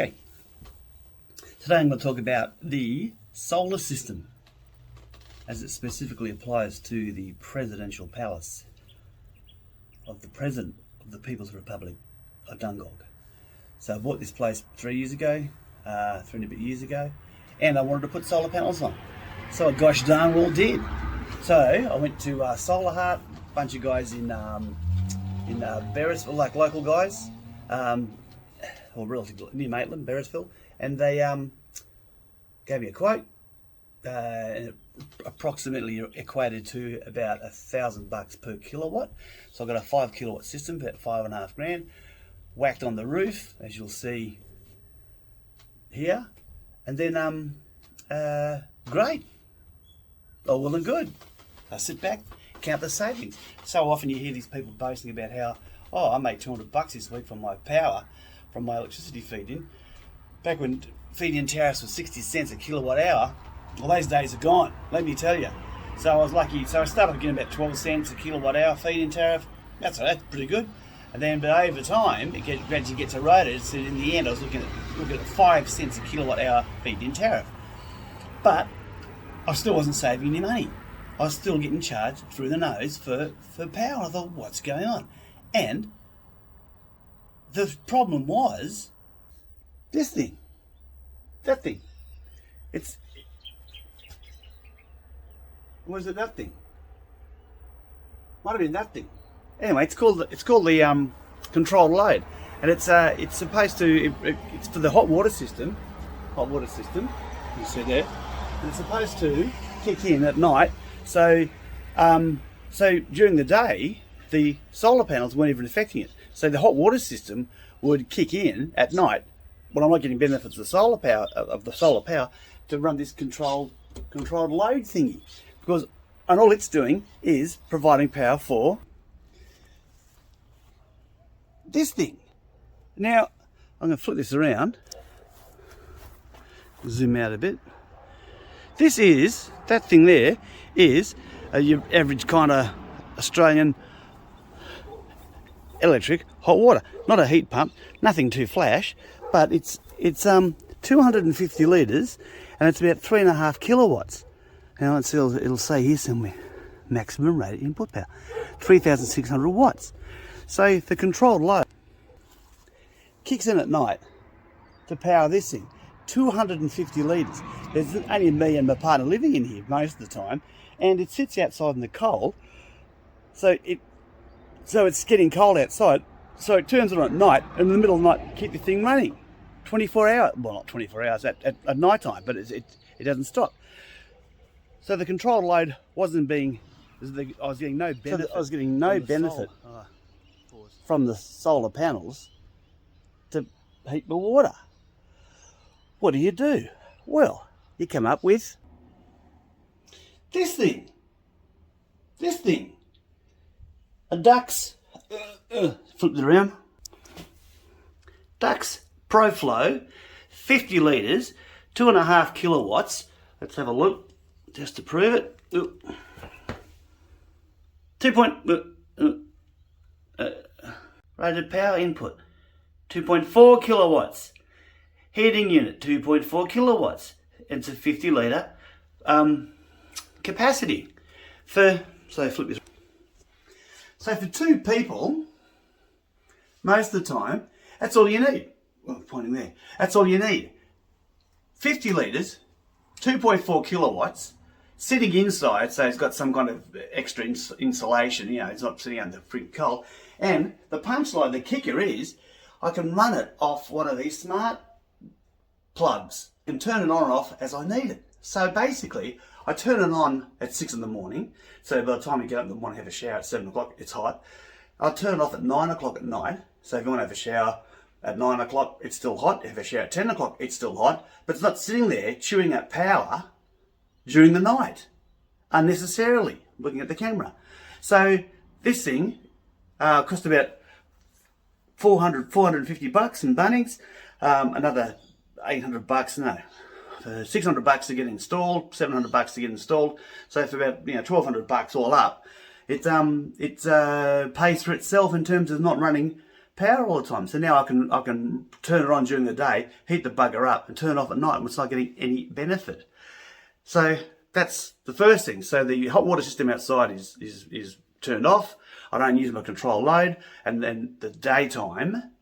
Okay, today I'm going to talk about the solar system as it specifically applies to the presidential palace of the President of the People's Republic of Dungog. So I bought this place 3 years ago, 3 and a bit years ago, and I wanted to put solar panels on. So I gosh darn well did. So I went to Solar Heart, a bunch of guys in Beresville, like local guys, or relatively near Maitland, Beresville, and they gave me a quote, and it approximately equated to about $1,000 per kilowatt. So I've got a 5 kilowatt system, about $5.5 grand, whacked on the roof, as you'll see here, and then great, all well and good. I sit back, count the savings. So often you hear these people boasting about how, oh, I made $200 this week from my power, from my electricity feed-in. Back when feed-in tariffs were 60 cents a kilowatt hour, well, those days are gone, let me tell you. So I was lucky. So I started getting about 12 cents a kilowatt hour feed-in tariff. That's pretty good. And then, but over time, it gradually gets eroded. So in the end, I was looking at 5 cents a kilowatt hour feed-in tariff. But I still wasn't saving any money. I was still getting charged through the nose for power. I thought, what's going on? And the problem was this thing, that thing. Was it that thing? Might have been that thing. Anyway, it's called the controlled load, and it's supposed to it's for the hot water system. You see there, and it's supposed to kick in at night. So during the day, the solar panels weren't even affecting it. So the hot water system would kick in at night. Well, I'm not getting benefits of the solar power to run this controlled load thingy, and all it's doing is providing power for this thing. Now I'm going to flip this around, zoom out a bit. That thing there is your average kind of Australian electric hot water, not a heat pump, nothing too flash, but it's 250 litres and it's about 3.5 kilowatts. Now it'll say here somewhere, maximum rated input power, 3,600 watts. So the controlled load kicks in at night to power this thing, 250 litres. There's only me and my partner living in here most of the time, and it sits outside in the cold, so it's getting cold outside, so it turns on at night, and in the middle of the night keep the thing running 24 hours, well not 24 hours at night time, but it doesn't stop. So the controlled load wasn't being, I was getting no benefit from the solar panels to heat the water. What do? Well, you come up with this thing, a Dux, flip it around, Dux ProFlow, 50 litres, 2.5 kilowatts. Let's have a look, just to prove it. 2. Rated power input, 2.4 kilowatts. Heating unit, 2.4 kilowatts. It's a 50 litre capacity. So flip this. So for 2 people, most of the time, that's all you need. Well, pointing there. That's all you need. 50 litres, 2.4 kilowatts, sitting inside, so it's got some kind of extra insulation, it's not sitting under freaking cold. And the punchline, the kicker is, I can run it off one of these smart plugs and turn it on and off as I need it. So basically, I turn it on at 6 in the morning. So by the time you get up in the morning, have a shower at 7 o'clock, it's hot. I'll turn it off at 9 o'clock at night. So if you want to have a shower at 9 o'clock, it's still hot. If you have a shower at 10 o'clock, it's still hot. But it's not sitting there chewing up power during the night unnecessarily, looking at the camera. So this thing cost about $450 in Bunnings, another $800, no, $600 to get installed, $700 to get installed. So for about $1,200 all up, it pays for itself in terms of not running power all the time. So now I can turn it on during the day, heat the bugger up, and turn it off at night, and it's not getting any benefit. So that's the first thing. So the hot water system outside is turned off. I don't use my control load, and then the daytime,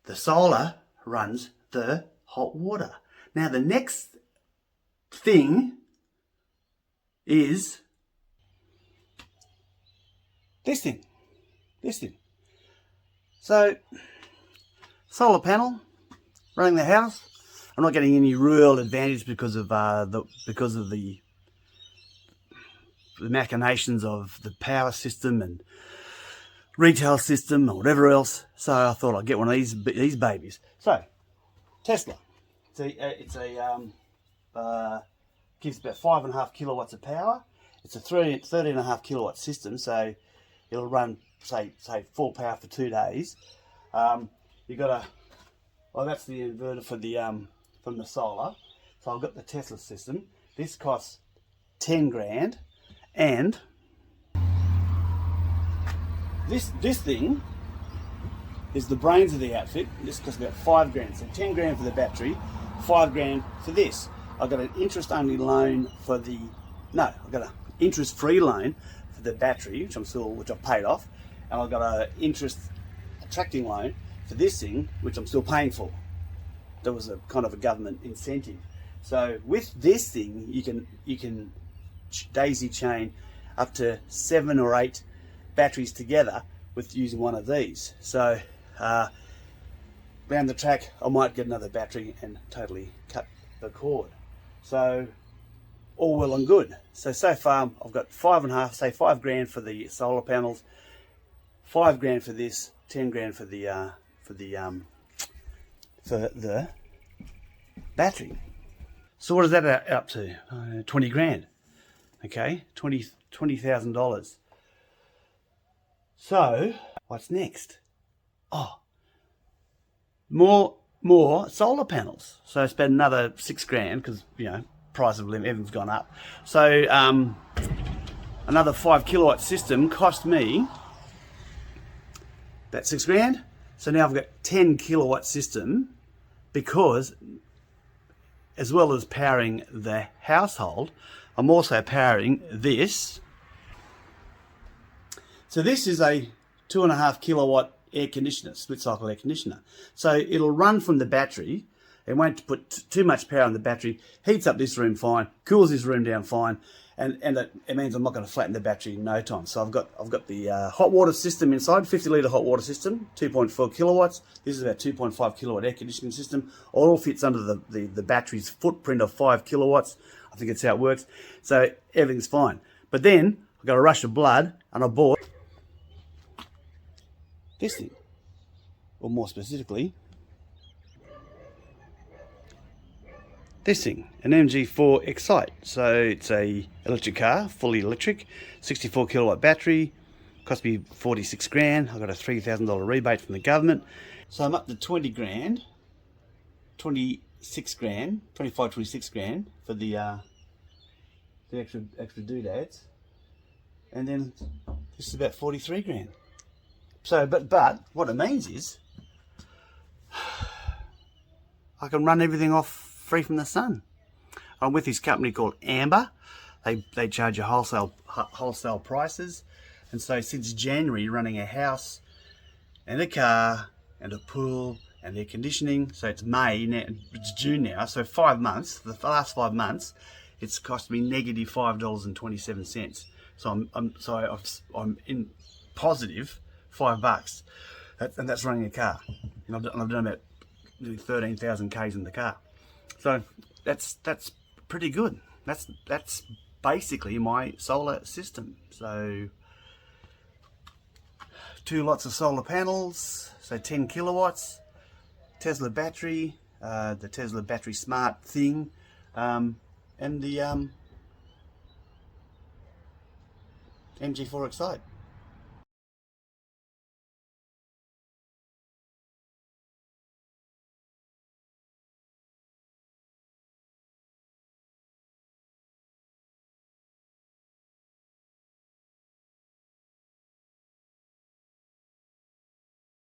the solar runs the hot water. Now the next thing is this thing. So solar panel running the house. I'm not getting any real advantage because of the machinations of the power system and retail system or whatever else. So I thought I'd get one of these babies. So Tesla. It's a gives about 5.5 kilowatts of power. It's a 13.5 kilowatt system, so it'll run say full power for 2 days. You got that's the inverter for the from the solar. So I've got the Tesla system. This costs 10 grand, and this thing is the brains of the outfit. This costs about 5 grand. So 10 grand for the battery, 5 grand for this. I've got an interest-only loan for I've got an interest-free loan for the battery, which I've paid off, and I've got an interest-attracting loan for this thing, which I'm still paying for. There was a kind of a government incentive. So with this thing, you can daisy chain up to 7 or 8 batteries together with using one of these. So down the track, I might get another battery and totally cut the cord. So all well and good. So far I've got 5.5, say 5 grand for the solar panels, 5 grand for this, 10 grand for the battery. So what is that up to? 20 grand. Okay, $20,000. So what's next? Oh, more solar panels. So I spent another 6 grand because price of living, everything's gone up. So another 5 kilowatt system cost me about 6 grand. So now I've got 10 kilowatt system, because as well as powering the household, I'm also powering this. So this is a 2.5 kilowatt air conditioner, split cycle air conditioner. So it'll run from the battery. It won't put too much power on the battery, heats up this room fine, cools this room down fine, and it means I'm not going to flatten the battery in no time. So I've got the hot water system inside, 50 litre hot water system, 2.4 kilowatts. This is about 2.5 kilowatt air conditioning system. All fits under the battery's footprint of 5 kilowatts. I think that's how it works. So everything's fine. But then I got a rush of blood, and I bought this thing, or more specifically, this thing, an MG4 Excite. So it's a electric car, fully electric, 64 kilowatt battery, cost me 46 grand. I got a $3,000 rebate from the government. So I'm up to 20 grand, 26 grand, 25, 26 grand for the extra doodads. And then this is about 43 grand. So, but what it means is I can run everything off free from the sun. I'm with this company called Amber. They charge you wholesale prices, and so since January, running a house and a car and a pool and air conditioning. So it's May now, it's June now. So 5 months, the last 5 months, it's cost me negative $5.27. So I'm in positive $5, and that's running a car. And I've done about 13,000 k's in the car. So that's pretty good. That's basically my solar system. So 2 lots of solar panels, so 10 kilowatts, Tesla battery, the Tesla battery smart thing, and the MG4 Excite.